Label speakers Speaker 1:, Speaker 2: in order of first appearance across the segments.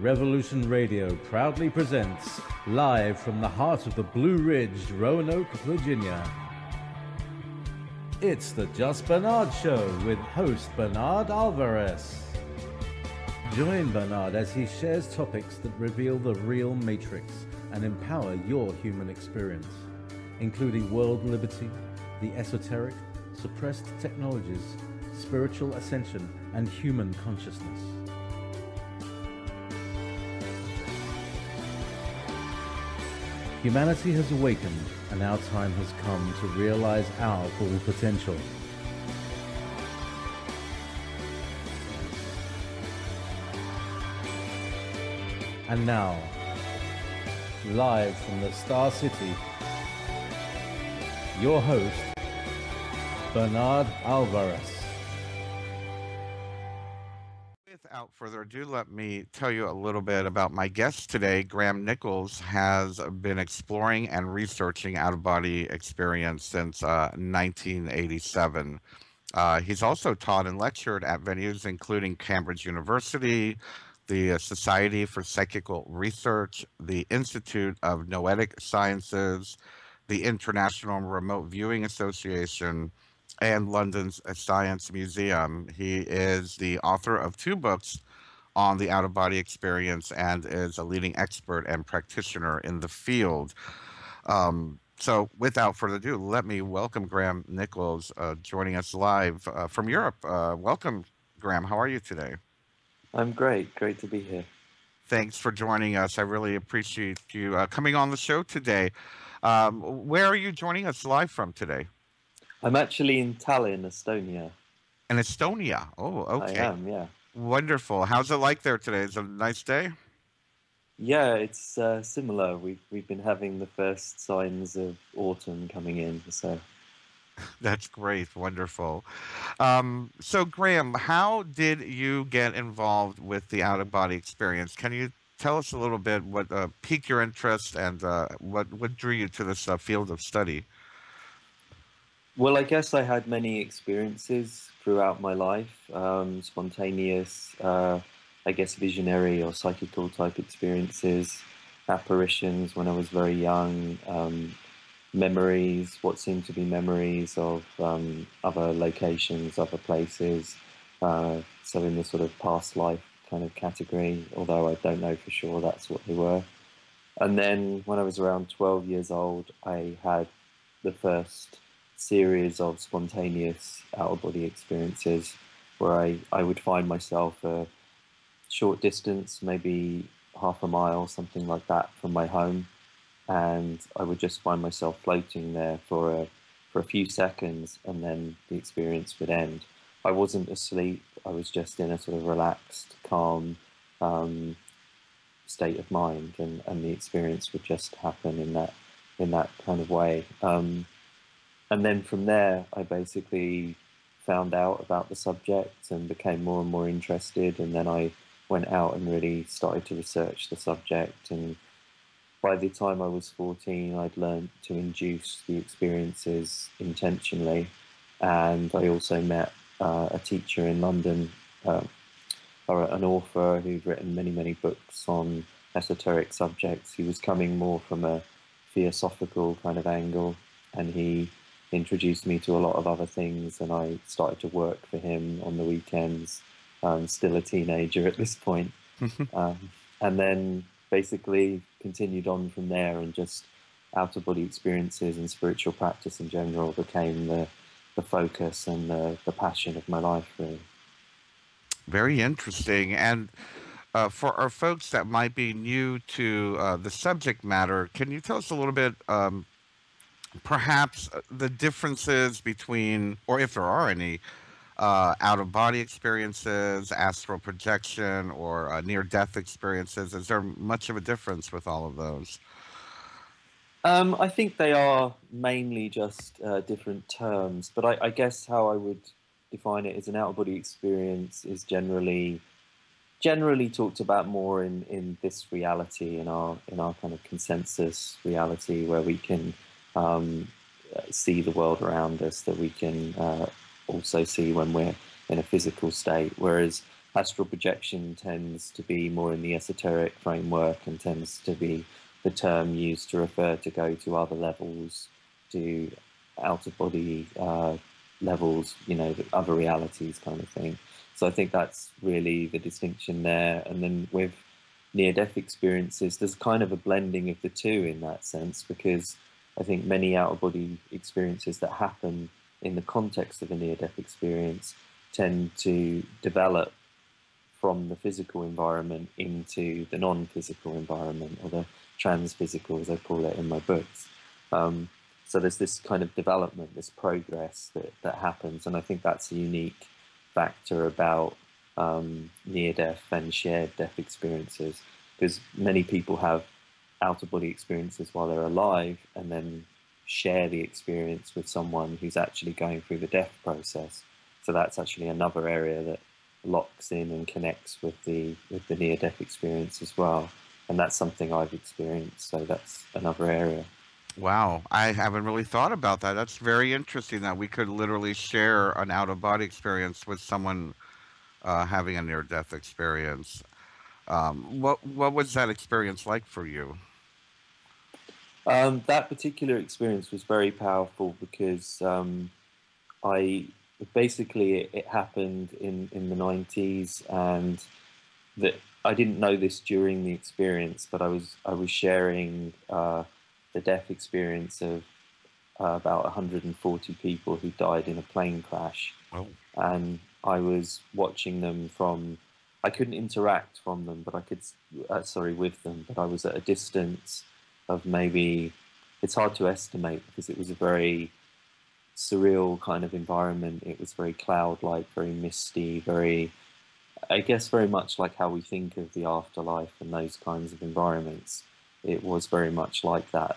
Speaker 1: Revolution Radio proudly presents, live from the heart of the Blue Ridge, Roanoke, Virginia. It's the Just Bernard Show with host Bernard Alvarez. Join Bernard as he shares topics that reveal the real matrix and empower your human experience, including world liberty, the esoteric, suppressed technologies, spiritual ascension, and human consciousness. Humanity has awakened, and our time has come to realize our full potential. And now, live from the Star City, your host, Bernard Alvarez.
Speaker 2: Without further ado, let me tell you a little bit about my guest today. Graham Nicholls has been exploring and researching out-of-body experience since 1987. He's also taught and lectured at venues including Cambridge University, the Society for Psychical Research, the Institute of Noetic Sciences, the International Remote Viewing Association, and London's Science Museum. He is the author of 2 books on the out-of-body experience and is a leading expert and practitioner in the field. So without further ado, let me welcome Graham Nicholls joining us live from Europe. Welcome, Graham. How are you today?
Speaker 3: I'm great. Great to be here.
Speaker 2: Thanks for joining us. I really appreciate you coming on the show today. Where are you joining us live from today?
Speaker 3: I'm actually in Tallinn, Estonia.
Speaker 2: In Estonia? Oh, okay.
Speaker 3: I am, yeah.
Speaker 2: Wonderful. How's it like there today? Is it a nice day?
Speaker 3: Yeah, it's similar. We've been having the first signs of autumn coming in, so.
Speaker 2: That's great. Wonderful. So, Graham, how did you get involved with the out-of-body experience? Can you tell us a little bit what piqued your interest and what drew you to this field of study?
Speaker 3: Well, I guess I had many experiences throughout my life, spontaneous, I guess visionary or psychical type experiences, apparitions when I was very young, memories, what seemed to be memories of other locations, other places, so in the sort of past life kind of category, although I don't know for sure that's what they were. And then when I was around 12 years old, I had the first series of spontaneous out-of-body experiences where I would find myself a short distance, maybe half a mile, something like that from my home, and I would just find myself floating there for a few seconds, and then the experience would end. I wasn't asleep, I was just in a sort of relaxed, calm state of mind, and the experience would just happen in that kind of way. And then from there, I basically found out about the subject and became more and more interested. And then I went out and really started to research the subject. And by the time I was 14, I'd learned to induce the experiences intentionally. And I also met a teacher in London, or an author who'd written many, many books on esoteric subjects. He was coming more from a theosophical kind of angle, and he introduced me to a lot of other things, and I started to work for him on the weekends. Still a teenager at this point. And then basically continued on from there, and just out-of-body experiences and spiritual practice in general became the focus and the passion of my life, really.
Speaker 2: Very interesting. And for our folks that might be new to the subject matter, can you tell us a little bit perhaps the differences between, or if there are any, out-of-body experiences, astral projection, or near-death experiences? Is there much of a difference with all of those?
Speaker 3: I think they are mainly just different terms, but I guess how I would define it as an out-of-body experience is generally talked about more in this reality, in our kind of consensus reality, where we can see the world around us, that we can also see when we're in a physical state. Whereas astral projection tends to be more in the esoteric framework and tends to be the term used to refer to go to other levels, to out-of-body levels, you know, the other realities kind of thing. So I think that's really the distinction there. And then with near-death experiences, there's kind of a blending of the two in that sense, because I think many out-of-body experiences that happen in the context of a near-death experience tend to develop from the physical environment into the non-physical environment, or the trans-physical, as I call it in my books. So there's this kind of development, this progress that happens, and I think that's a unique factor about near-death and shared death experiences, because many people have out-of-body experiences while they're alive and then share the experience with someone who's actually going through the death process. So that's actually another area that locks in and connects with the near-death experience as well. And that's something I've experienced, so that's another area.
Speaker 2: Wow, I haven't really thought about that. That's very interesting that we could literally share an out-of-body experience with someone having a near-death experience. What was that experience like for you?
Speaker 3: That particular experience was very powerful because I basically it happened in the 90s, and that I didn't know this during the experience, but I was sharing the death experience of about 140 people who died in a plane crash.
Speaker 2: Oh.
Speaker 3: And I was watching them from, I couldn't interact from them, but I could, with them, but I was at a distance of maybe, it's hard to estimate because it was a very surreal kind of environment. It was very cloud-like, very misty, very, I guess very much like how we think of the afterlife and those kinds of environments. It was very much like that,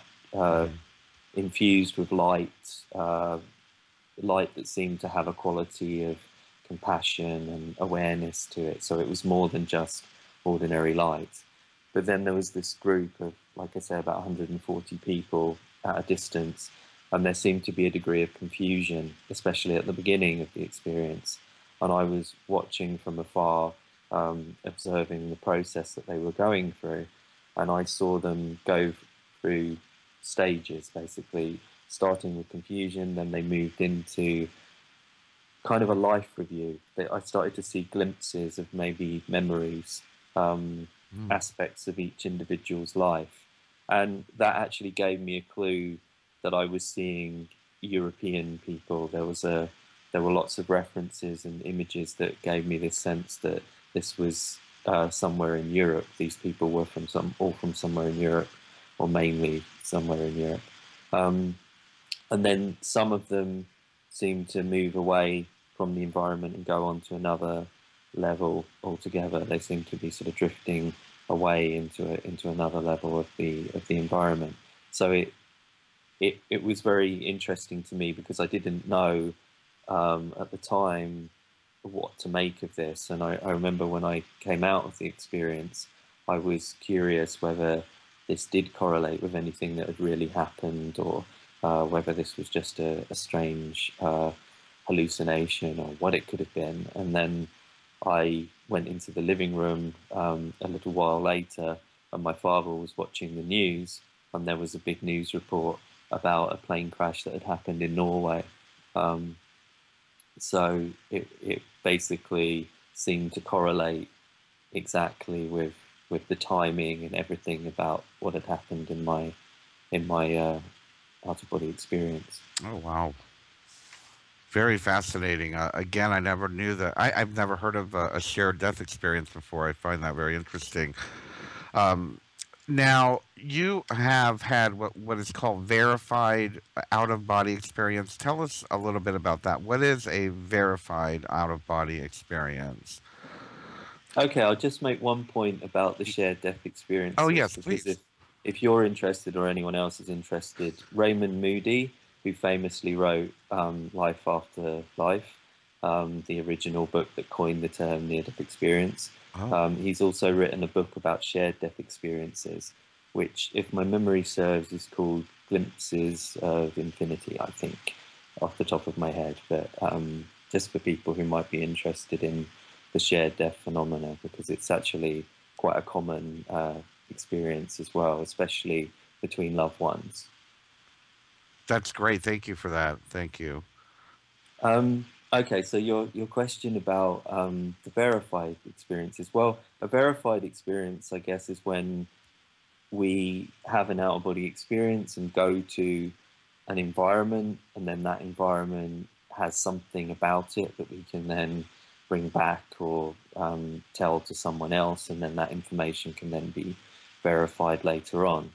Speaker 3: infused with light, light that seemed to have a quality of compassion and awareness to it. So it was more than just ordinary light. But then there was this group of, like I say, about 140 people at a distance, and there seemed to be a degree of confusion, especially at the beginning of the experience. And I was watching from afar, observing the process that they were going through, and I saw them go through stages, basically, starting with confusion, then they moved into kind of a life review. I started to see glimpses of maybe memories, aspects of each individual's life. And that actually gave me a clue that I was seeing European people. There were lots of references and images that gave me this sense that this was somewhere in Europe. These people were all from somewhere in Europe, or mainly somewhere in Europe. And then some of them seemed to move away from the environment and go on to another level altogether. They seemed to be sort of drifting away into another level of the environment. So it was very interesting to me because I didn't know at the time what to make of this. And I remember when I came out of the experience, I was curious whether this did correlate with anything that had really happened, or whether this was just a strange hallucination, or what it could have been. And then I went into the living room a little while later, and my father was watching the news, and there was a big news report about a plane crash that had happened in Norway. So it basically seemed to correlate exactly with the timing and everything about what had happened in my out-of-body experience.
Speaker 2: Oh, wow. Very fascinating. Again, I never knew that. I've never heard of a shared death experience before. I find that very interesting. Now, you have had what is called verified out-of-body experience. Tell us a little bit about that. What is a verified out-of-body experience?
Speaker 3: Okay, I'll just make one point about the shared death experiences.
Speaker 2: Oh, yes,
Speaker 3: because
Speaker 2: please.
Speaker 3: if you're interested, or anyone else is interested, Raymond Moody, who famously wrote Life After Life, the original book that coined the term near-death experience.
Speaker 2: Oh.
Speaker 3: He's also written a book about shared death experiences, which, if my memory serves, is called Glimpses of Infinity, I think, off the top of my head. But just for people who might be interested in the shared death phenomena, because it's actually quite a common experience as well, especially between loved ones.
Speaker 2: That's great. Thank you for that. Thank you.
Speaker 3: Okay, so your question about the verified experiences. Well, a verified experience, I guess, is when we have an out of body experience and go to an environment, and then that environment has something about it that we can then bring back or tell to someone else, and then that information can then be verified later on.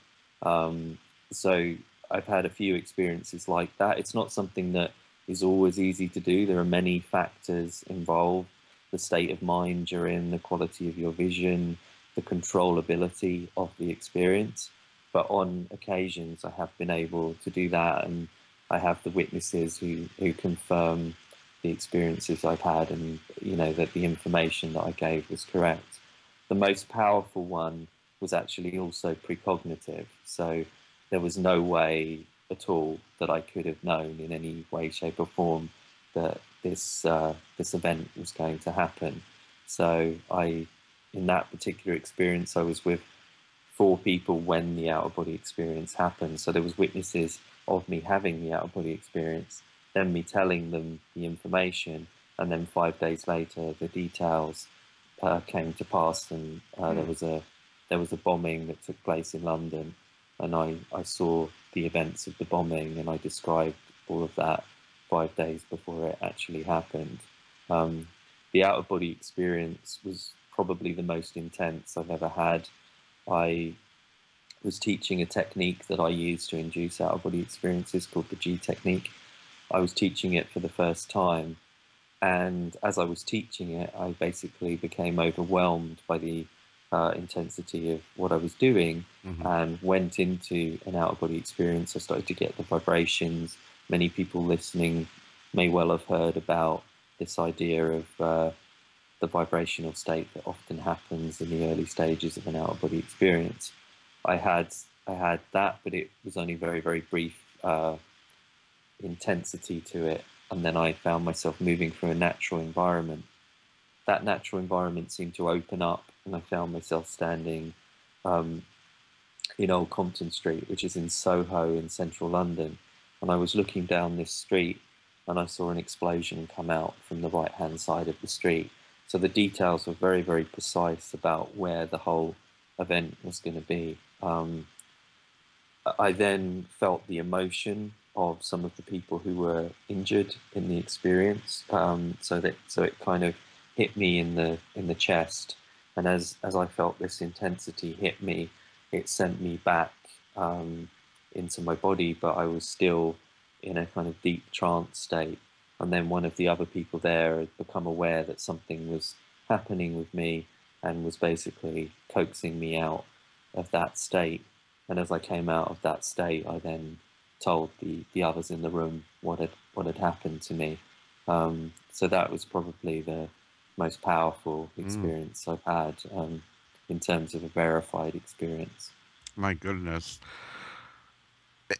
Speaker 3: So I've had a few experiences like that. It's not something that is always easy to do. There are many factors involved: the state of mind you're in, the quality of your vision, the controllability of the experience. But on occasions, I have been able to do that, and I have the witnesses who confirm the experiences I've had, and that the information that I gave was correct. The most powerful one was actually also precognitive, so there was no way at all that I could have known in any way, shape, or form that this event was going to happen. So in that particular experience, I was with 4 people when the out-of-body experience happened. So there was witnesses of me having the out-of-body experience, then me telling them the information, and then 5 days later, the details came to pass, and there was a bombing that took place in London, and I saw the events of the bombing, and I described all of that 5 days before it actually happened. The out-of-body experience was probably the most intense I've ever had. I was teaching a technique that I use to induce out-of-body experiences called the G technique. I was teaching it for the first time, and as I was teaching it, I basically became overwhelmed by the intensity of what I was doing, and went into an out-of-body experience. I started to get the vibrations. Many people listening may well have heard about this idea of the vibrational state that often happens in the early stages of an out-of-body experience. I had that, but it was only very, very brief intensity to it, and then I found myself moving through a natural environment. That natural environment seemed to open up, and I found myself standing in Old Compton Street, which is in Soho in central London, and I was looking down this street, and I saw an explosion come out from the right-hand side of the street. So the details were very, very precise about where the whole event was going to be. I then felt the emotion of some of the people who were injured in the experience. So it kind of hit me in the chest, and as I felt this intensity hit me, it sent me back into my body, but I was still in a kind of deep trance state. And then one of the other people there had become aware that something was happening with me, and was basically coaxing me out of that state. And as I came out of that state, I then told the others in the room what had happened to me. So that was probably the most powerful experience I've had in terms of a verified experience.
Speaker 2: My goodness.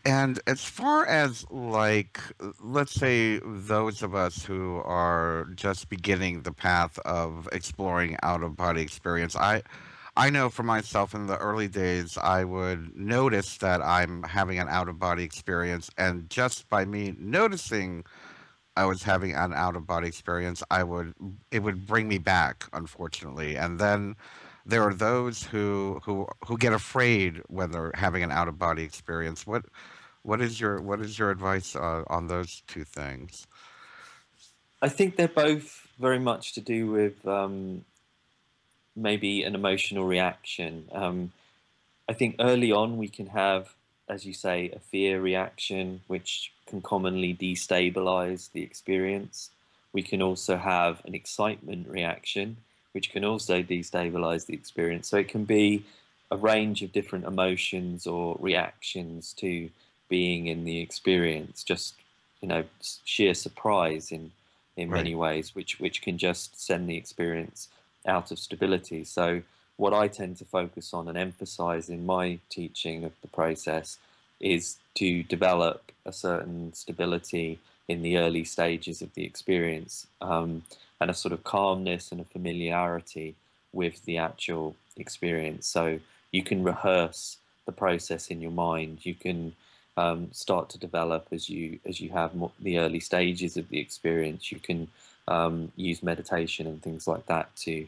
Speaker 2: And as far as like, let's say those of us who are just beginning the path of exploring out of body experience, I know for myself in the early days, I would notice that I'm having an out of body experience, and just by me noticing I was having an out of body experience, it would bring me back, unfortunately. And then there are those who get afraid when they're having an out of body experience. What is your advice on those two things?
Speaker 3: I think they're both very much to do with maybe an emotional reaction. I think early on we can have, as you say, a fear reaction, which can commonly destabilize the experience. We can also have an excitement reaction, which can also destabilize the experience. So it can be a range of different emotions or reactions to being in the experience, just sheer surprise in
Speaker 2: Right.
Speaker 3: many ways, which can just send the experience out of stability. So what I tend to focus on and emphasize in my teaching of the process is to develop a certain stability in the early stages of the experience. and a sort of calmness and a familiarity with the actual experience. So you can rehearse the process in your mind. You can start to develop as you have the early stages of the experience. You can use meditation and things like that to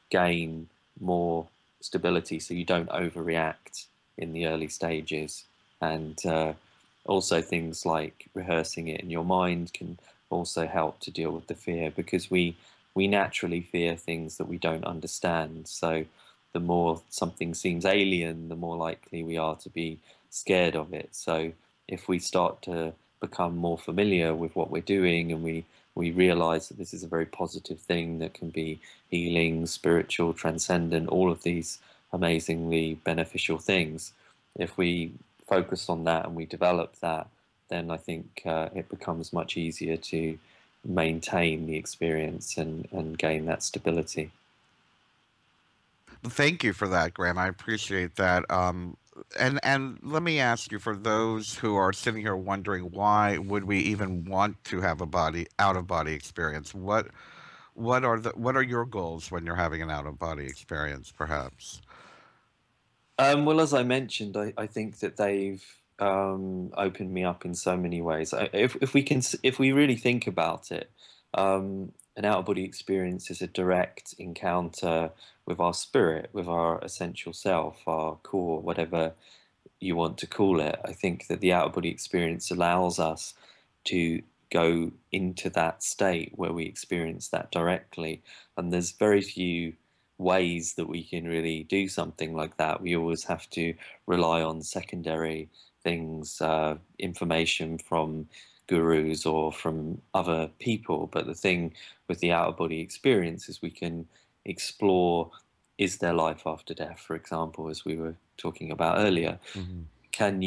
Speaker 3: gain more stability, so you don't overreact in the early stages. And also things like rehearsing it in your mind can also help to deal with the fear, because we naturally fear things that we don't understand. So the more something seems alien, the more likely we are to be scared of it. So if we start to become more familiar with what we're doing, and we realize that this is a very positive thing that can be healing, spiritual, transcendent, all of these amazingly beneficial things, if we focus on that and we develop that, then I think it becomes much easier to maintain the experience and gain that stability.
Speaker 2: Thank you for that, Graham. I appreciate that. And let me ask you, for those who are sitting here wondering, why would we even want to have a body out of body experience? What are your goals when you're having an out of body experience, perhaps?
Speaker 3: Well, as I mentioned, I think that they've opened me up in so many ways. If we really think about it, an out of body experience is a direct encounter with our spirit, with our essential self, our core, whatever you want to call it. I think that the out of body experience allows us to go into that state where we experience that directly, and there's very few ways that we can really do something like that. We always have to rely on secondary things, information from gurus or from other people. But the thing with the out of body experience is we can explore, is there life after death, for example, as we were talking about earlier.
Speaker 2: Mm-hmm.
Speaker 3: Can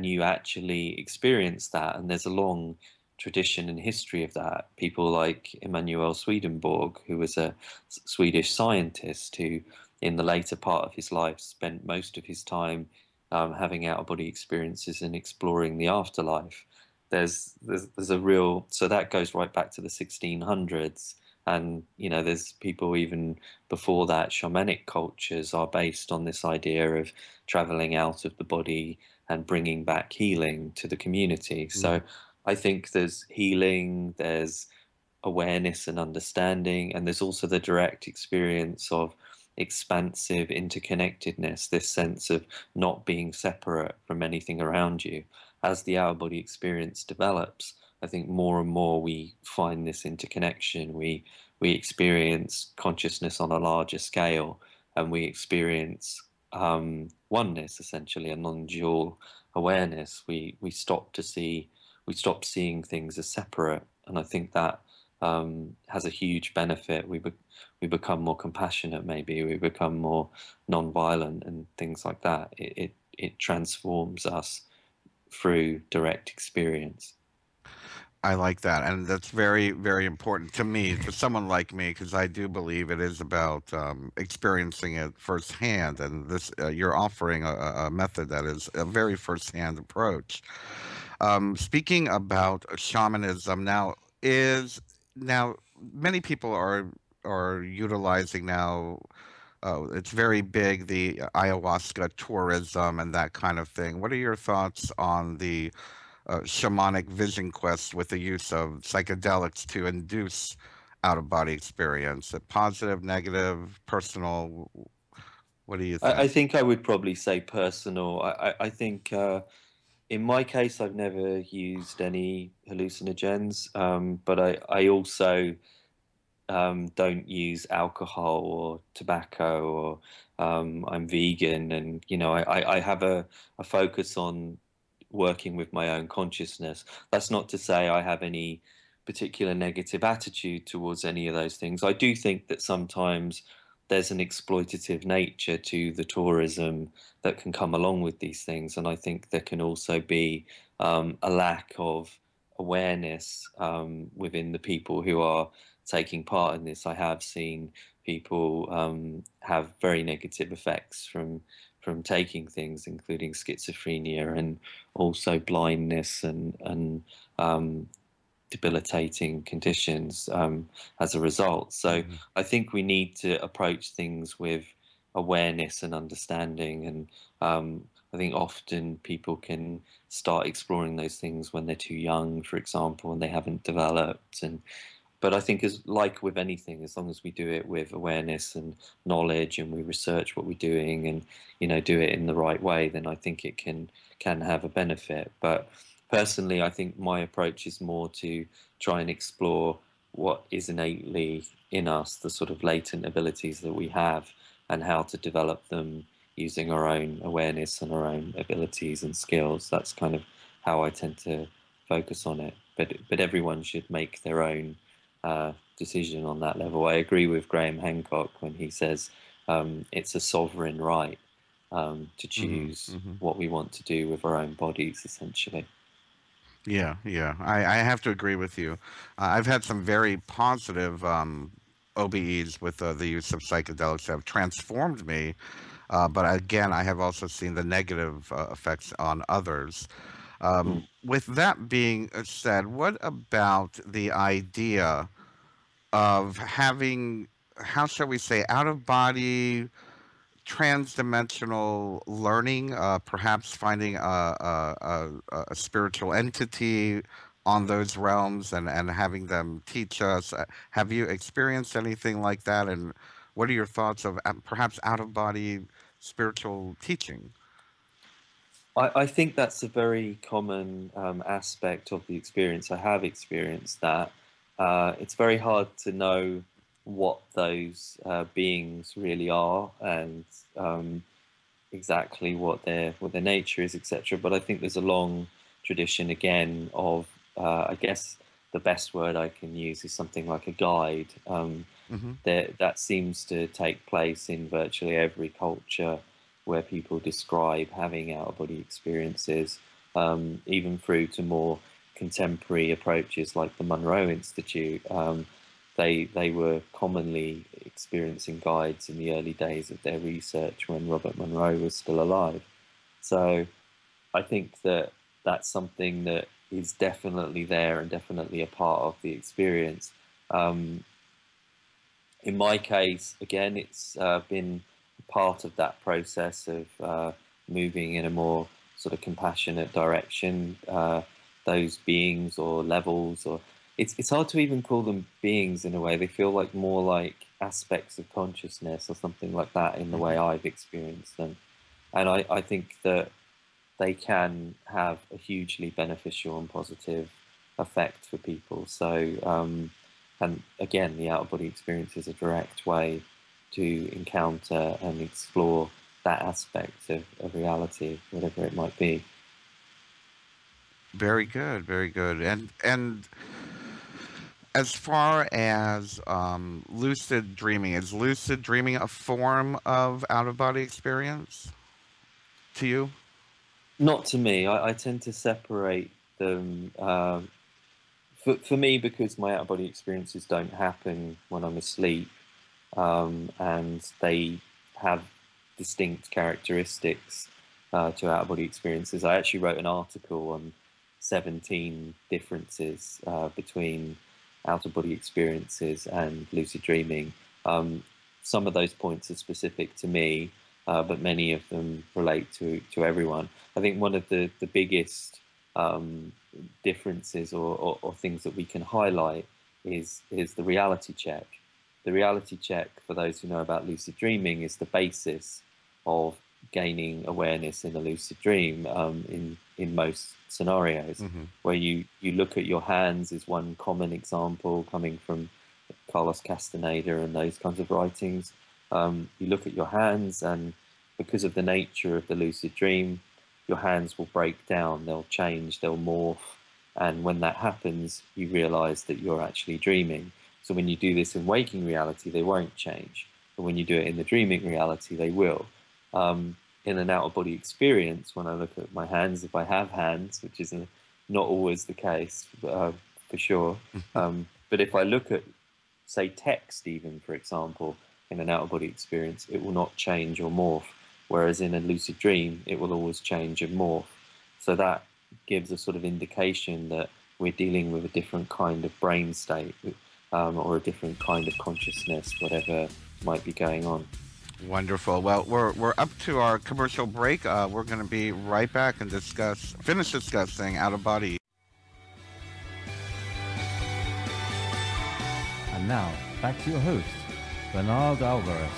Speaker 3: you actually experience that? And there's a long tradition and history of that. People like Emanuel Swedenborg, who was a Swedish scientist who, in the later part of his life, spent most of his time having out-of-body experiences and exploring the afterlife. There's a real, so that goes right back to the 1600s. And there's people even before that. Shamanic cultures are based on this idea of traveling out of the body and bringing back healing to the community. So I think there's healing, there's awareness and understanding, and there's also the direct experience of expansive interconnectedness, this sense of not being separate from anything around you. As the out of body experience develops, I think more and more we find this interconnection. We experience consciousness on a larger scale, and we experience oneness, essentially a non-dual awareness. We stop seeing things as separate, and I think that has a huge benefit. We become more compassionate, maybe we become more non-violent and things like that. It transforms us through direct experience.
Speaker 2: I like that, and that's very, very important to me, to someone like me, because I do believe it is about experiencing it firsthand. And this, you're offering a method that is a very firsthand approach. Speaking about shamanism, now many people are utilizing now. It's very big, the ayahuasca tourism and that kind of thing. What are your thoughts on the shamanic vision quest with the use of psychedelics to induce out of body experience? Positive, negative, personal? What do you think?
Speaker 3: I think I would probably say personal. I think in my case, I've never used any hallucinogens, but I also don't use alcohol or tobacco, or I'm vegan, and I have a focus on working with my own consciousness. That's not to say I have any particular negative attitude towards any of those things. I do think that sometimes there's an exploitative nature to the tourism that can come along with these things, and I think there can also be a lack of awareness within the people who are taking part in this. I have seen people have very negative effects from taking things, including schizophrenia and also blindness and debilitating conditions as a result. So I think we need to approach things with awareness and understanding, and I think often people can start exploring those things when they're too young, for example, and they haven't developed. And but I think, as like with anything, as long as we do it with awareness and knowledge, and we research what we're doing, and do it in the right way, then I think it can have a benefit. But personally, I think my approach is more to try and explore what is innately in us, the sort of latent abilities that we have, and how to develop them using our own awareness and our own abilities and skills. That's kind of how I tend to focus on it. But everyone should make their own decision on that level. I agree with Graham Hancock when he says it's a sovereign right to choose what we want to do with our own bodies, essentially.
Speaker 2: Yeah, yeah, I have to agree with you. I've had some very positive OBEs with the use of psychedelics that have transformed me. But again, I have also seen the negative effects on others. With that being said, what about the idea of having, how shall we say, out of body, transdimensional learning, perhaps finding a spiritual entity on those realms and having them teach us? Have you experienced anything like that? And what are your thoughts of perhaps out of body spiritual teaching?
Speaker 3: I think that's a very common aspect of the experience. I have experienced that. It's very hard to know what those beings really are, and exactly what their nature is, etc. But I think there's a long tradition again of I guess the best word I can use is something like a guide. That seems to take place in virtually every culture where people describe having out-of-body experiences, even through to more contemporary approaches like the Monroe Institute. They were commonly experiencing guides in the early days of their research when Robert Monroe was still alive. So I think that that's something that is definitely there and definitely a part of the experience. In my case, again, it's been part of that process of moving in a more sort of compassionate direction. Those beings or levels, or it's hard to even call them beings in a way. They feel like more like aspects of consciousness or something like that in the way I've experienced them. And I think that they can have a hugely beneficial and positive effect for people. So, and again, the out-of-body experience is a direct way to encounter and explore that aspect of reality, whatever it might be.
Speaker 2: Very good, very good. And as far as lucid dreaming, is lucid dreaming a form of out of body experience to you?
Speaker 3: Not to me. I tend to separate them. For me, because my out-of-body experiences don't happen when I'm asleep, and they have distinct characteristics to out-of-body experiences. I actually wrote an article on 17 differences between out-of-body experiences and lucid dreaming. Some of those points are specific to me, but many of them relate to everyone. I think one of the biggest differences or things that we can highlight is the reality check. The reality check, for those who know about lucid dreaming, is the basis of gaining awareness in a lucid dream in most scenarios. Where you look at your hands is one common example coming from Carlos Castaneda and those kinds of writings. You look at your hands, and because of the nature of the lucid dream, your hands will break down, they'll change, they'll morph, and when that happens, you realize that you're actually dreaming. So when you do this in waking reality, they won't change, but when you do it in the dreaming reality, they will. In an out-of-body experience, when I look at my hands, if I have hands, which is not always the case, for sure, but if I look at, say, text even, for example, in an out-of-body experience, it will not change or morph, whereas in a lucid dream, it will always change and morph. So that gives a sort of indication that we're dealing with a different kind of brain state, or a different kind of consciousness, whatever might be going on.
Speaker 2: Wonderful. Well, we're up to our commercial break. We're going to be right back and finish discussing out of body.
Speaker 1: And now, back to your host, Bernard Alvarez.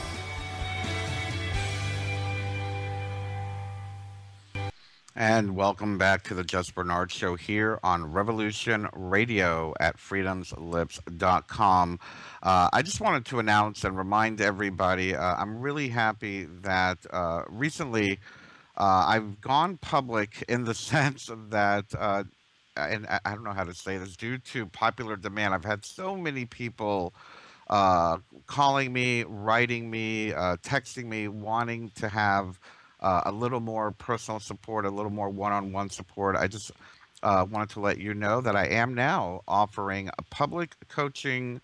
Speaker 2: And welcome back to the Just Bernard Show here on Revolution Radio at freedomslips.com. I just wanted to announce and remind everybody, I'm really happy that recently I've gone public in the sense that, and I don't know how to say this, due to popular demand, I've had so many people calling me, writing me, texting me, wanting to have a little more personal support, a little more one-on-one support. I just wanted to let you know that I am now offering a public coaching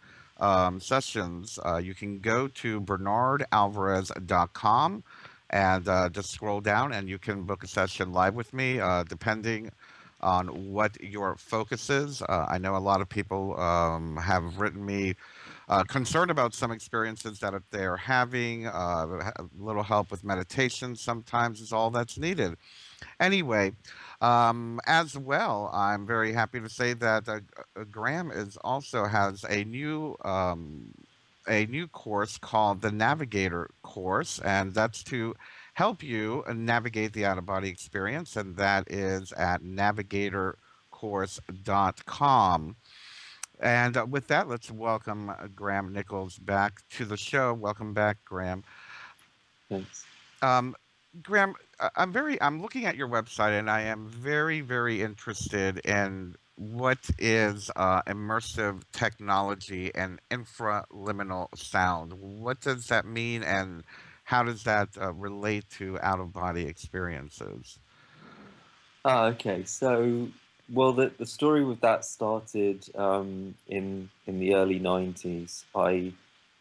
Speaker 2: sessions. You can go to bernardalvarez.com and just scroll down and you can book a session live with me, depending on what your focus is. I know a lot of people have written me concerned about some experiences that they're having. A little help with meditation sometimes is all that's needed. Anyway, as well, I'm very happy to say that Graham is also has a new course called the Navigator course, and that's to help you navigate the out of body experience, and that is at navigatorcourse.com. And with that, let's welcome Graham Nicholls back to the show. Welcome back, Graham.
Speaker 3: Thanks.
Speaker 2: Graham, I'm looking at your website and I am very, very interested in what is immersive technology and infra-liminal sound. What does that mean and how does that relate to out-of-body experiences?
Speaker 3: Okay. So, well, the story with that started in the early 90s. I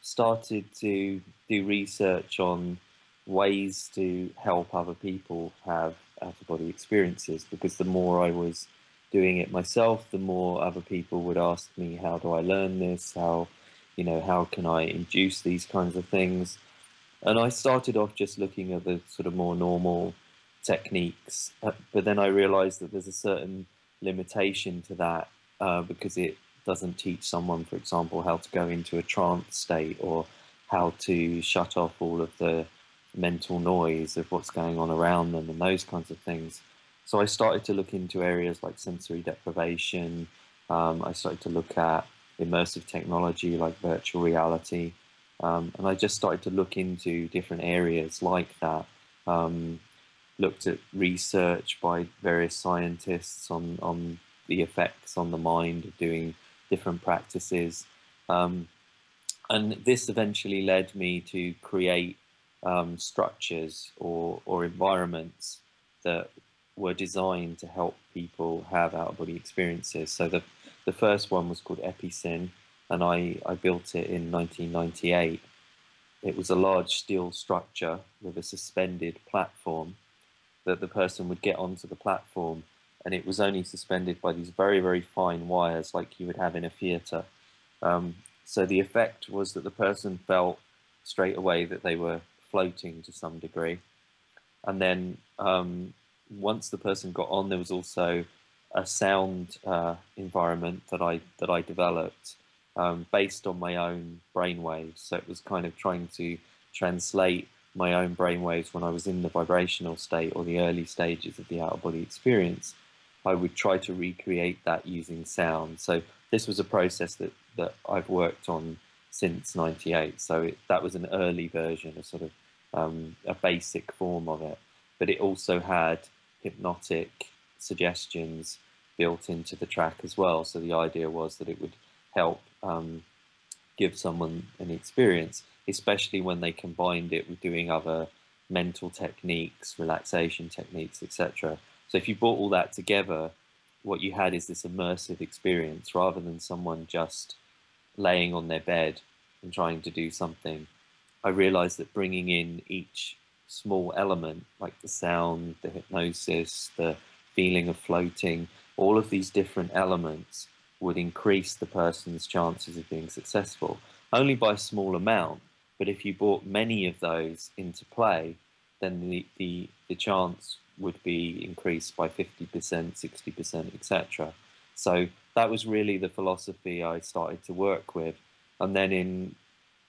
Speaker 3: started to do research on ways to help other people have out-of-body experiences, because the more I was doing it myself, the more other people would ask me, how do I learn this? How can I induce these kinds of things? And I started off just looking at the sort of more normal techniques, but then I realized that there's a certain limitation to that, because it doesn't teach someone, for example, how to go into a trance state or how to shut off all of the mental noise of what's going on around them and those kinds of things. So I started to look into areas like sensory deprivation. I started to look at immersive technology like virtual reality. And I just started to look into different areas like that. Looked at research by various scientists on the effects on the mind of doing different practices. And this eventually led me to create structures or environments that were designed to help people have out-of-body experiences. So the first one was called Epicyn, and I built it in 1998. It was a large steel structure with a suspended platform that the person would get onto the platform, and it was only suspended by these very, very fine wires like you would have in a theatre. So the effect was that the person felt straight away that they were floating to some degree. And then once the person got on, there was also a sound environment that I developed based on my own brainwaves. So it was kind of trying to translate my own brainwaves when I was in the vibrational state or the early stages of the out-of-body experience. I would try to recreate that using sound. So this was a process that I've worked on since '98. So that was an early version, a sort of a basic form of it. But it also had hypnotic suggestions built into the track as well. So the idea was that it would help give someone an experience, especially when they combined it with doing other mental techniques, relaxation techniques, etc. So if you brought all that together, what you had is this immersive experience rather than someone just laying on their bed and trying to do something. I realized that bringing in each small element, like the sound, the hypnosis, the feeling of floating, all of these different elements would increase the person's chances of being successful, only by a small amount. But if you brought many of those into play, then the chance would be increased by 50%, 60%, etc. So that was really the philosophy I started to work with. And then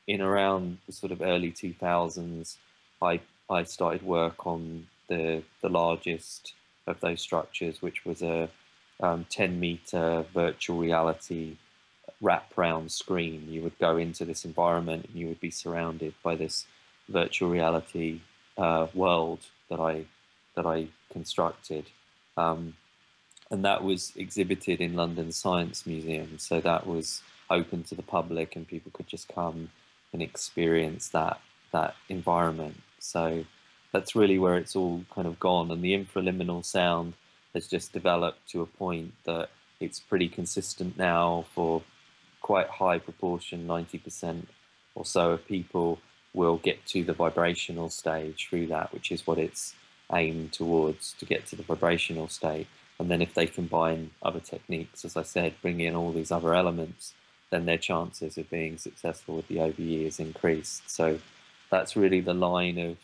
Speaker 3: in around the sort of early 2000s, I started work on the largest of those structures, which was a 10-meter virtual reality wrap-round screen. You would go into this environment and you would be surrounded by this virtual reality world that I constructed, and that was exhibited in London Science Museum. So that was open to the public, and people could just come and experience that environment. So that's really where it's all kind of gone. And the infra-liminal sound has just developed to a point that it's pretty consistent now for quite high proportion, 90% or so of people will get to the vibrational stage through that, which is what it's aimed towards, to get to the vibrational state. And then if they combine other techniques, as I said, bring in all these other elements, then their chances of being successful with the OBE is increased. So that's really the line of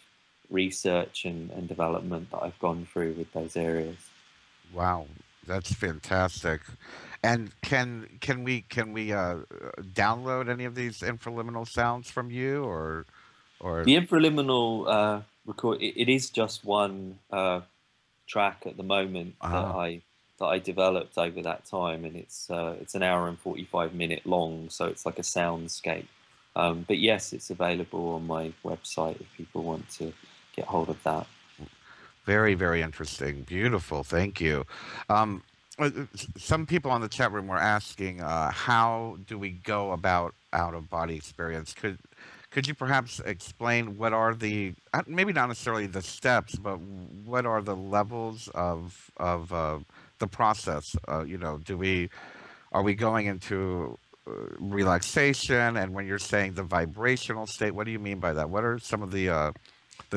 Speaker 3: research and development that I've gone through with those areas.
Speaker 2: Wow, that's fantastic. And can we download any of these infraliminal sounds from you, or
Speaker 3: The infraliminal record, it is just one track at the moment that I developed over that time, and it's an hour and 45-minute long, so it's like a soundscape. But yes, it's available on my website if people want to get hold of that.
Speaker 2: Very, very interesting. Beautiful. Thank you. Um, some people on the chat room were asking, how do we go about out of body experience? Could you perhaps explain what are the, maybe not necessarily the steps, but what are the levels of the process? Are we going into relaxation? And when you're saying the vibrational state, what do you mean by that? What are some of the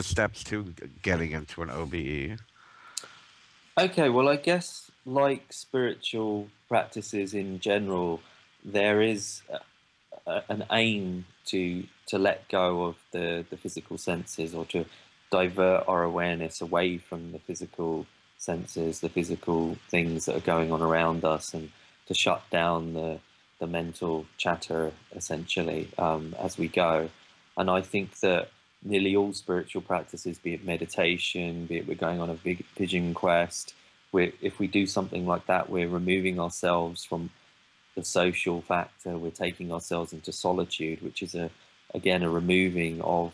Speaker 2: steps to getting into an OBE?
Speaker 3: Okay, well, I guess like spiritual practices in general, there is an aim to let go of the physical senses, or to divert our awareness away from the physical senses, the physical things that are going on around us, and to shut down the mental chatter, essentially, as we go. And I think that nearly all spiritual practices, be it meditation, be it we're going on a big vision quest, if we do something like that, we're removing ourselves from the social factor, we're taking ourselves into solitude, which is again a removing of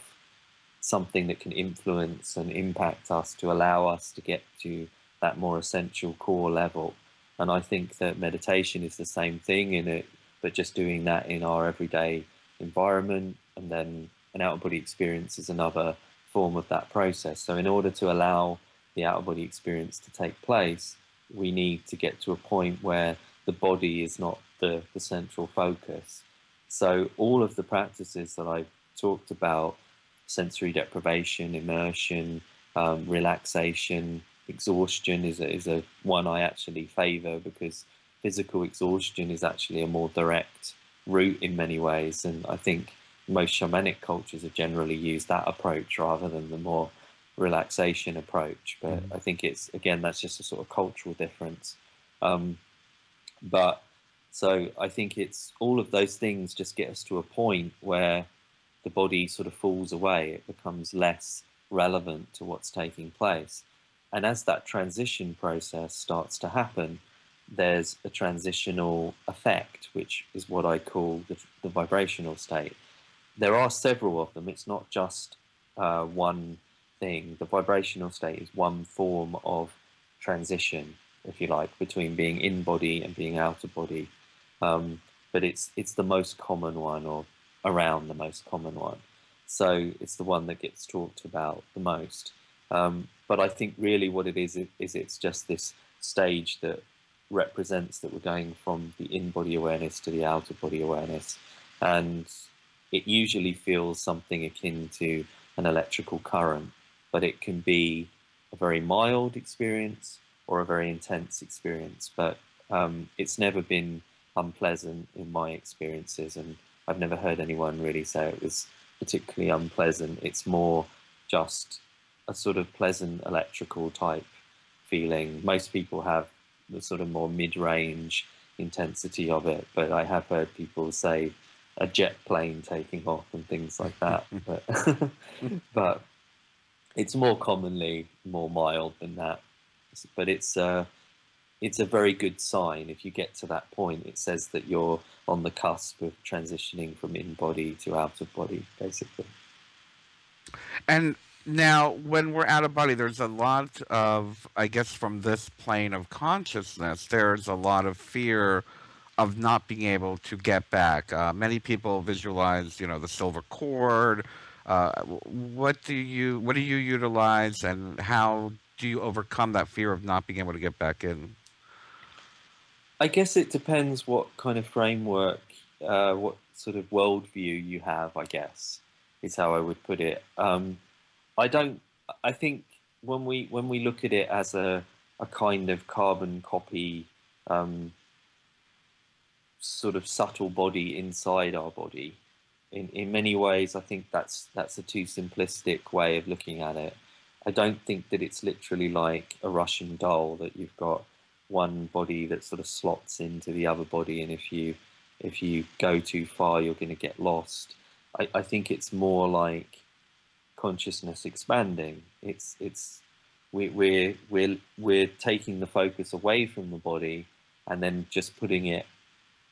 Speaker 3: something that can influence and impact us, to allow us to get to that more essential core level. And I think that meditation is the same thing in it, but just doing that in our everyday environment, and then an out-of-body experience is another form of that process. So in order to allow the out-of-body experience to take place, we need to get to a point where the body is not the central focus. So all of the practices that I've talked about, sensory deprivation, immersion, relaxation, exhaustion is a one I actually favor, because physical exhaustion is actually a more direct route in many ways. And I think most shamanic cultures have generally used that approach rather than the more relaxation approach. But I think it's, again, that's just a sort of cultural difference. But so I think it's all of those things just get us to a point where the body sort of falls away. It becomes less relevant to what's taking place. And as that transition process starts to happen, there's a transitional effect, which is what I call the vibrational state. There are several of them. It's not just one thing. The vibrational state is one form of transition, if you like, between being in body and being out of body. But it's the most common one, or around the most common one. So it's the one that gets talked about the most. But I think really what it is it's just this stage that represents that we're going from the in-body awareness to the out-of-body awareness. And it usually feels something akin to an electrical current, but it can be a very mild experience, a very intense experience. But it's never been unpleasant in my experiences, and I've never heard anyone really say it was particularly unpleasant. It's more just a sort of pleasant electrical type feeling. Most people have the sort of more mid-range intensity of it, but I have heard people say a jet plane taking off and things like that. But it's more commonly more mild than that. But it's a very good sign. If you get to that point, it says that you're on the cusp of transitioning from in-body to out-of-body, basically.
Speaker 2: And now, when we're out of body, there's a lot of, I guess, from this plane of consciousness, there's a lot of fear of not being able to get back. Many people visualize, the silver cord. What do you utilize, and how do you overcome that fear of not being able to get back in?
Speaker 3: I guess it depends what kind of framework, what sort of worldview you have, I guess, is how I would put it. I think when we look at it as a kind of carbon copy, sort of subtle body inside our body, in many ways, I think that's a too simplistic way of looking at it. I don't think that it's literally like a Russian doll, that you've got one body that sort of slots into the other body, and if you go too far, you're going to get lost. I think it's more like consciousness expanding. We're taking the focus away from the body and then just putting it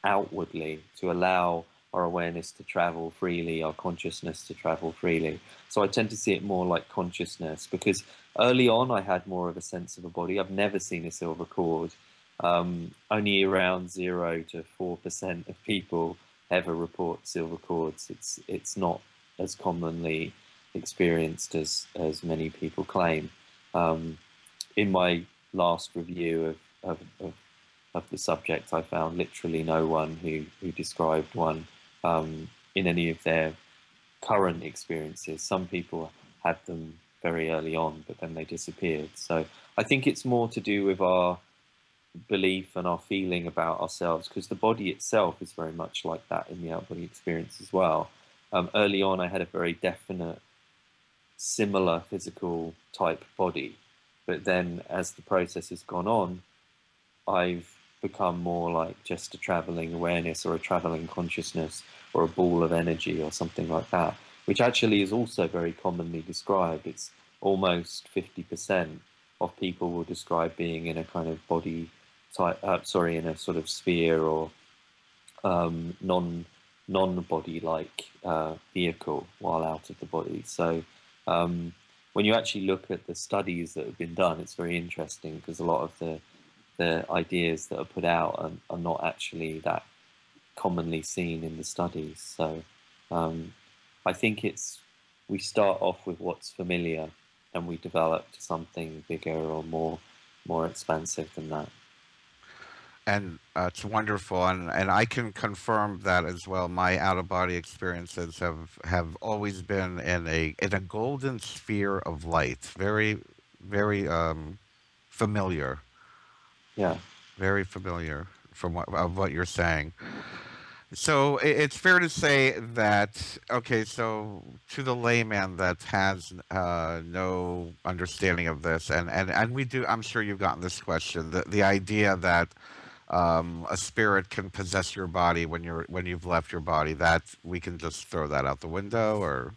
Speaker 3: outwardly to allow our awareness to travel freely, our consciousness to travel freely. So I tend to see it more like consciousness, because early on I had more of a sense of a body. I've never seen a silver cord. Only around 0 to 4% of people ever report silver cords. It's not as commonly experienced as many people claim. In my last review of the subject, I found literally no one who described one in any of their current experiences. Some people had them very early on, but then they disappeared. So I think it's more to do with our belief and our feeling about ourselves, because the body itself is very much like that in the out-body experience as well. Early on, I had a very definite, similar physical type body, but then as the process has gone on, I've become more like just a traveling awareness or a traveling consciousness or a ball of energy or something like that, which actually is also very commonly described. It's almost 50% of people will describe being in a kind of body type, in a sort of sphere or non-body like vehicle while out of the body. So when you actually look at the studies that have been done, it's very interesting, because a lot of the ideas that are put out are not actually that commonly seen in the studies. So I think we start off with what's familiar and we develop to something bigger or more expansive than that.
Speaker 2: And it's wonderful, and I can confirm that as well. My out-of-body experiences have always been in a golden sphere of light, very, very familiar.
Speaker 3: Yeah,
Speaker 2: very familiar from what you're saying. So it's fair to say that, okay, so to the layman that has no understanding of this, and we do, I'm sure you've gotten this question, the idea that a spirit can possess your body when you've left your body, that we can just throw that out the window, or?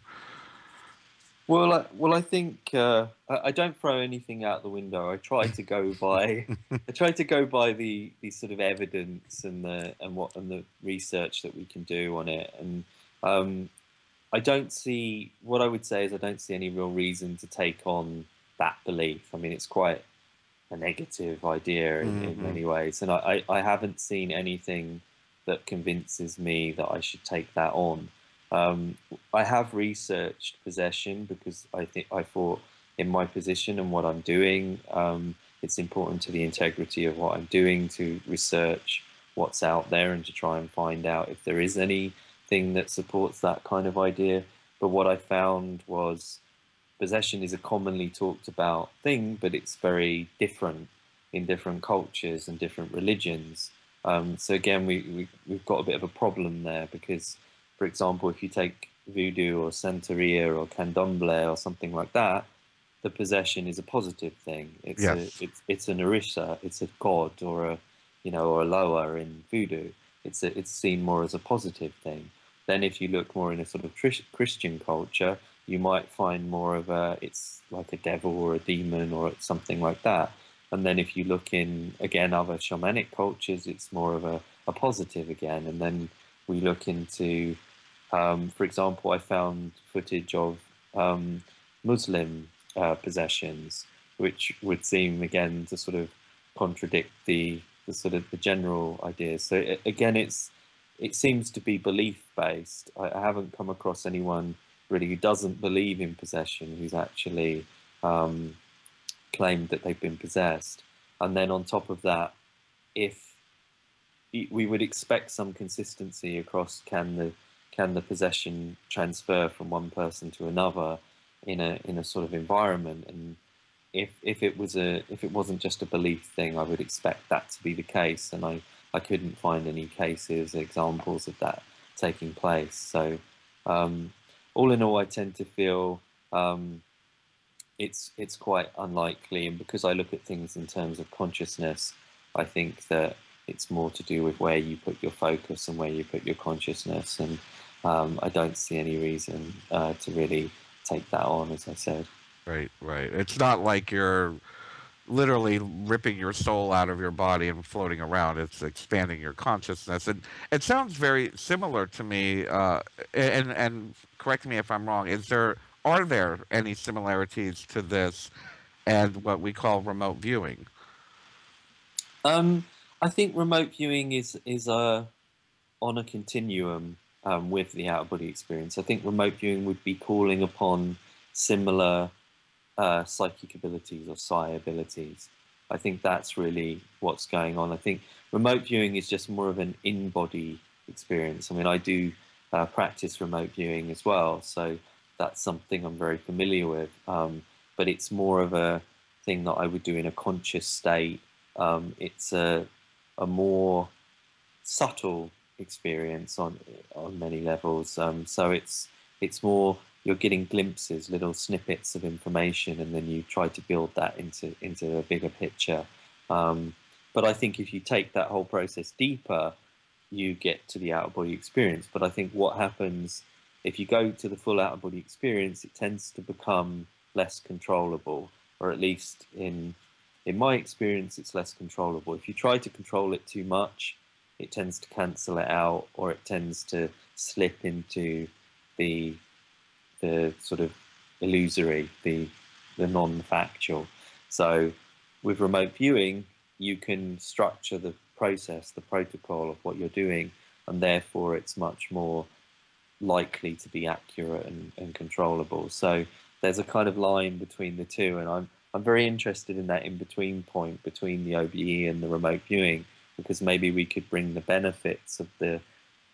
Speaker 3: Well, I think I don't throw anything out the window. I try to go by the sort of evidence and the research that we can do on it. And I don't see, what I would say is I don't see any real reason to take on that belief. I mean, it's quite a negative idea in many ways, and I haven't seen anything that convinces me that I should take that on. I have researched possession because I thought in my position and what I'm doing, it's important to the integrity of what I'm doing to research what's out there and to try and find out if there is anything that supports that kind of idea. But what I found was possession is a commonly talked about thing, but it's very different in different cultures and different religions. So again, we've got a bit of a problem there, because, for example, if you take voodoo or Santeria or Candomblé or something like that, the possession is a positive thing. It's
Speaker 2: Yes.
Speaker 3: it's an Orisha, it's a god, or a, you know, or a Loa in voodoo. It's seen more as a positive thing. Then if you look more in a sort of Christian culture, you might find more of a, it's like a devil or a demon or something like that. And then if you look in, again, other shamanic cultures, it's more of a positive again. And then we look into, for example, I found footage of Muslim possessions, which would seem again to sort of contradict the sort of the general ideas. So again, it seems to be belief based. I haven't come across anyone really who doesn't believe in possession who's actually claimed that they've been possessed. And then on top of that, if we would expect some consistency across, can the possession transfer from one person to another in a sort of environment, and if it wasn't just a belief thing, I would expect that to be the case, and I couldn't find any cases, examples of that taking place. So all in all, I tend to feel it's quite unlikely, and because I look at things in terms of consciousness, I think that it's more to do with where you put your focus and where you put your consciousness, and I don't see any reason to really take that on, as I said.
Speaker 2: Right, right. It's not like you're literally ripping your soul out of your body and floating around. It's expanding your consciousness, and it sounds very similar to me. And correct me if I'm wrong. Are there any similarities to this and what we call remote viewing?
Speaker 3: I think remote viewing is on a continuum with the out of body experience. I think remote viewing would be calling upon similar psychic abilities or psi abilities. I think that's really what's going on. I think remote viewing is just more of an in-body experience. I mean, I do practice remote viewing as well, so that's something I'm very familiar with. But it's more of a thing that I would do in a conscious state. It's a more subtle experience on many levels. So it's more, you're getting glimpses, little snippets of information, and then you try to build that into a bigger picture. But I think if you take that whole process deeper, you get to the out-of-body experience. But I think what happens if you go to the full out-of-body experience, it tends to become less controllable, or at least in my experience, it's less controllable. If you try to control it too much, it tends to cancel it out, or it tends to slip into the sort of illusory, the non-factual. So with remote viewing, you can structure the process, the protocol of what you're doing, and therefore it's much more likely to be accurate and controllable. So there's a kind of line between the two, and I'm very interested in that in-between point between the OBE and the remote viewing, because maybe we could bring the benefits of the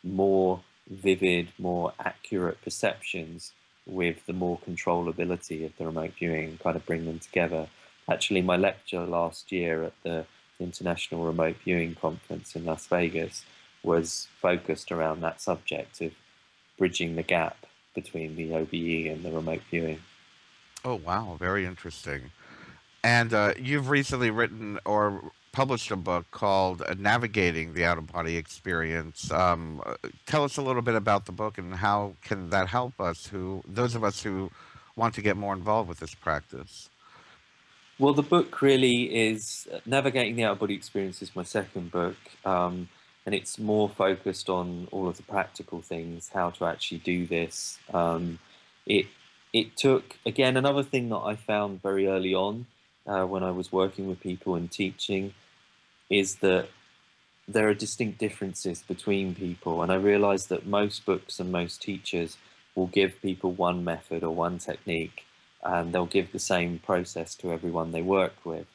Speaker 3: more vivid, more accurate perceptions with the more controllability of the remote viewing, and kind of bring them together. Actually, my lecture last year at the International Remote Viewing Conference in Las Vegas was focused around that subject of bridging the gap between the OBE and the remote viewing.
Speaker 2: Oh, wow, very interesting. And you've recently written or published a book called Navigating the Out of Body Experience. Tell us a little bit about the book and how can that help us, those of us who want to get more involved with this practice.
Speaker 3: Well, the book really is Navigating the Out of Body Experience is my second book, and it's more focused on all of the practical things, how to actually do this. It took, again, another thing that I found very early on when I was working with people and teaching is that there are distinct differences between people, and I realized that most books and most teachers will give people one method or one technique, and they'll give the same process to everyone they work with.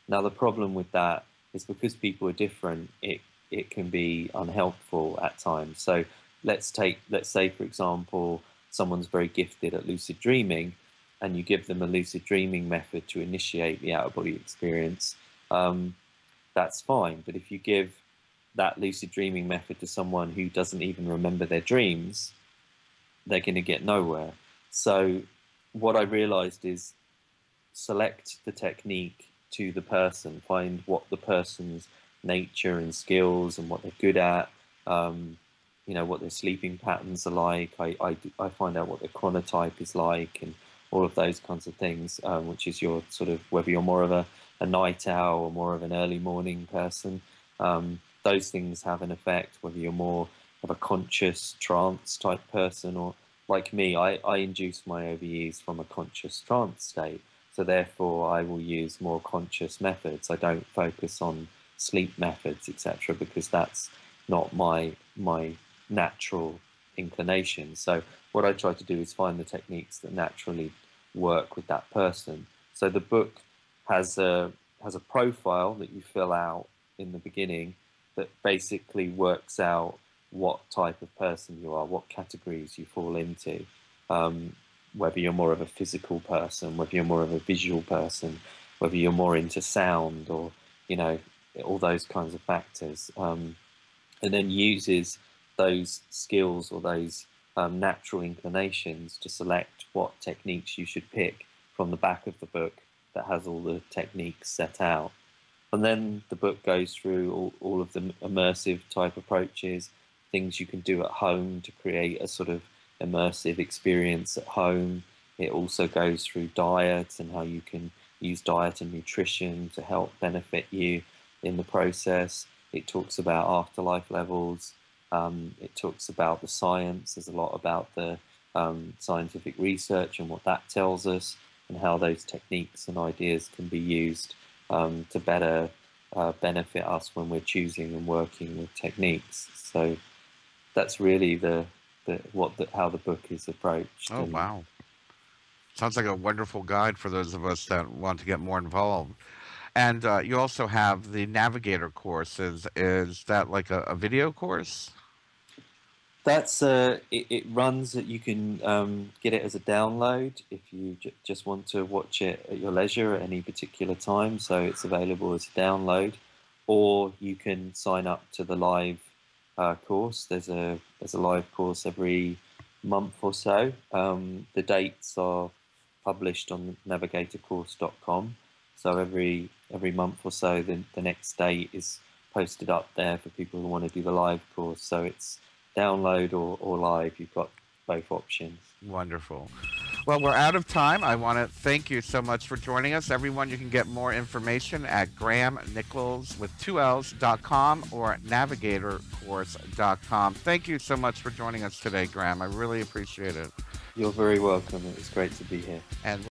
Speaker 3: Now, the problem with that is because people are different, it can be unhelpful at times. So let's say, for example, someone's very gifted at lucid dreaming, and you give them a lucid dreaming method to initiate the out-of-body experience. that's fine. But if you give that lucid dreaming method to someone who doesn't even remember their dreams, they're going to get nowhere. So what I realized is select the technique to the person, find what the person's nature and skills and what they're good at, you know, what their sleeping patterns are like. I find out what their chronotype is like and all of those kinds of things, which is your sort of, whether you're more of a night owl or more of an early morning person. Those things have an effect, whether you're more of a conscious trance type person, or like me, I induce my OBEs from a conscious trance state. So therefore, I will use more conscious methods. I don't focus on sleep methods, etc., because that's not my natural inclination. So what I try to do is find the techniques that naturally work with that person. So the book has a profile that you fill out in the beginning that basically works out what type of person you are, what categories you fall into. Whether you're more of a physical person, whether you're more of a visual person, whether you're more into sound, or, you know, all those kinds of factors, and then uses those skills or those natural inclinations to select what techniques you should pick from the back of the book that has all the techniques set out. And then the book goes through all of the immersive type approaches, things you can do at home to create a sort of immersive experience at home. It also goes through diet and how you can use diet and nutrition to help benefit you in the process. It talks about afterlife levels. It talks about the science. There's a lot about the scientific research and what that tells us, and how those techniques and ideas can be used to better benefit us when we're choosing and working with techniques. So that's really how the book is approached.
Speaker 2: Oh, wow. Sounds like a wonderful guide for those of us that want to get more involved. And you also have the Navigator course. Is that like a video course?
Speaker 3: That's it runs that you can get it as a download if you just want to watch it at your leisure at any particular time. So it's available as a download, or you can sign up to the live course. There's a live course every month or so. The dates are published on navigatorcourse.com. So every month or so, the next date is posted up there for people who want to do the live course. So it's download or live. You've got both options.
Speaker 2: Wonderful. Well, we're out of time. I want to thank you so much for joining us. Everyone, you can get more information at GrahamNicholls with 2Ls.com or navigatorcourse.com. Thank you so much for joining us today, Graham. I really appreciate it.
Speaker 3: You're very welcome. It was great to be here.
Speaker 2: And